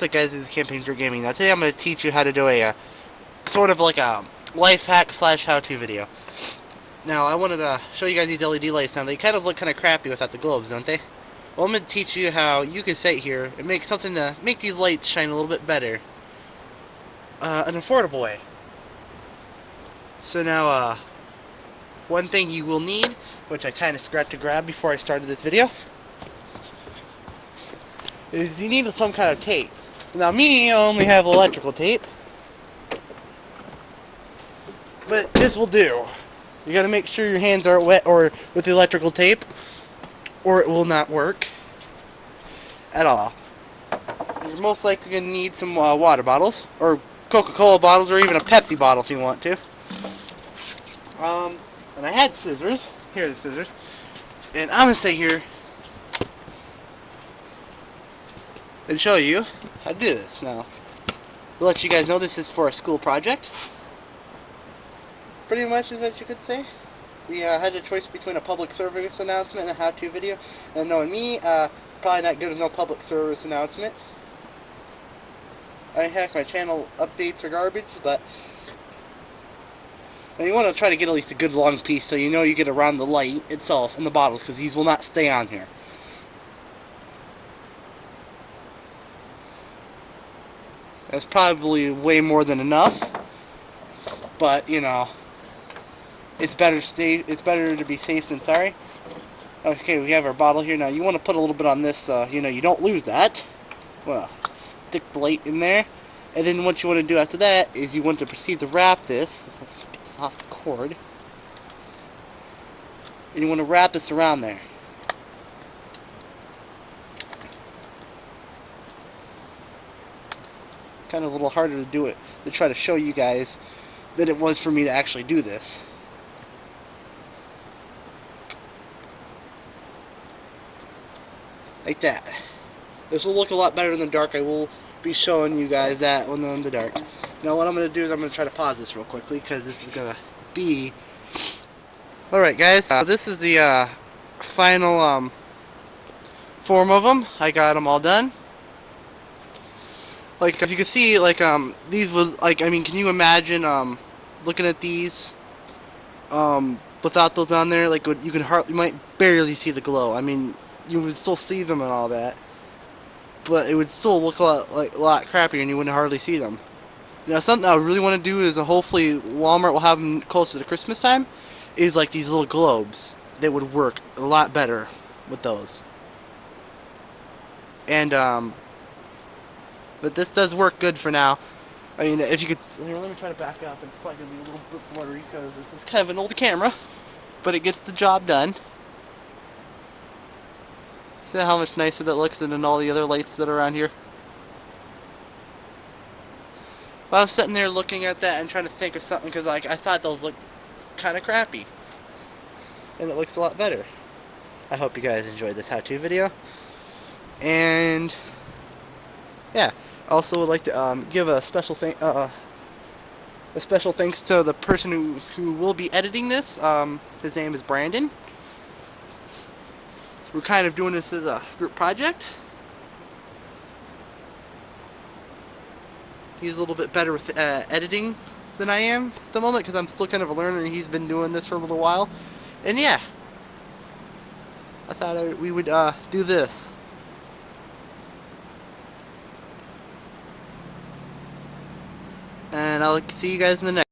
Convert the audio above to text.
up, guys? This is Campaign for Gaming. Now today I'm going to teach you how to do a sort of like a life hack slash how-to video. Now I wanted to show you guys these LED lights. Now they kind of look kind of crappy without the globes, don't they? Well, I'm going to teach you how you can sit here and make something to make these lights shine a little bit better, an affordable way. So now one thing you will need, which I kind of forgot to grab before I started this video, is you need some kind of tape. Now me, I only have electrical tape, but this will do. You gotta make sure your hands aren't wet or with the electrical tape, or it will not work at all. You're most likely gonna need some water bottles, or Coca-Cola bottles, or even a Pepsi bottle if you want to. And I had scissors. Here are the scissors, and I'm gonna sit here and show you how to do this. Now, we'll let you guys know this is for a school project. Pretty much is what you could say. We had a choice between a public service announcement and a how-to video. And knowing me, probably not good with no public service announcement. Heck, my channel updates are garbage, but now you want to try to get at least a good long piece so you know you get around the light itself and the bottles, because these will not stay on here. That's probably way more than enough, but you know, it's better to be safe than sorry. Okay, we have our bottle here. Now you want to put a little bit on this, you know, you don't lose that. Well, stick the light in there, and then what you want to do after that is you want to proceed to wrap this. Let's get this off the cord, and you want to wrap this around there. Kind of a little harder to do it, to try to show you guys than it was for me to actually do this. Like that. This will look a lot better in the dark. I will be showing you guys that when they're in the dark. Now what I'm going to do is I'm going to try to pause this real quickly, because this is going to be... Alright guys, this is the final form of them. I got them all done. Like, as you can see, like, these was, like, I mean, can you imagine, looking at these, without those on there? Like, you might barely see the glow. I mean, you would still see them and all that, but it would still look a lot crappier, and you wouldn't hardly see them. Now, something I really want to do is, hopefully, Walmart will have them closer to Christmas time, is, like, these little globes. They would work a lot better with those. And, but this does work good for now. I mean, if you could... Here, let me try to back up. It's probably going to be a little bit blurry because this is kind of an old camera. But it gets the job done. See how much nicer that looks than all the other lights that are around here? Well, I was sitting there looking at that and trying to think of something, because like, I thought those looked kind of crappy. And it looks a lot better. I hope you guys enjoyed this how-to video. And... yeah. Also would like to give a special thanks to the person who will be editing this. His name is Brandon. We're kind of doing this as a group project. He's a little bit better with editing than I am at the moment, because I'm still kind of a learner and he's been doing this for a little while. And yeah, I thought we would do this. And I'll see you guys in the next.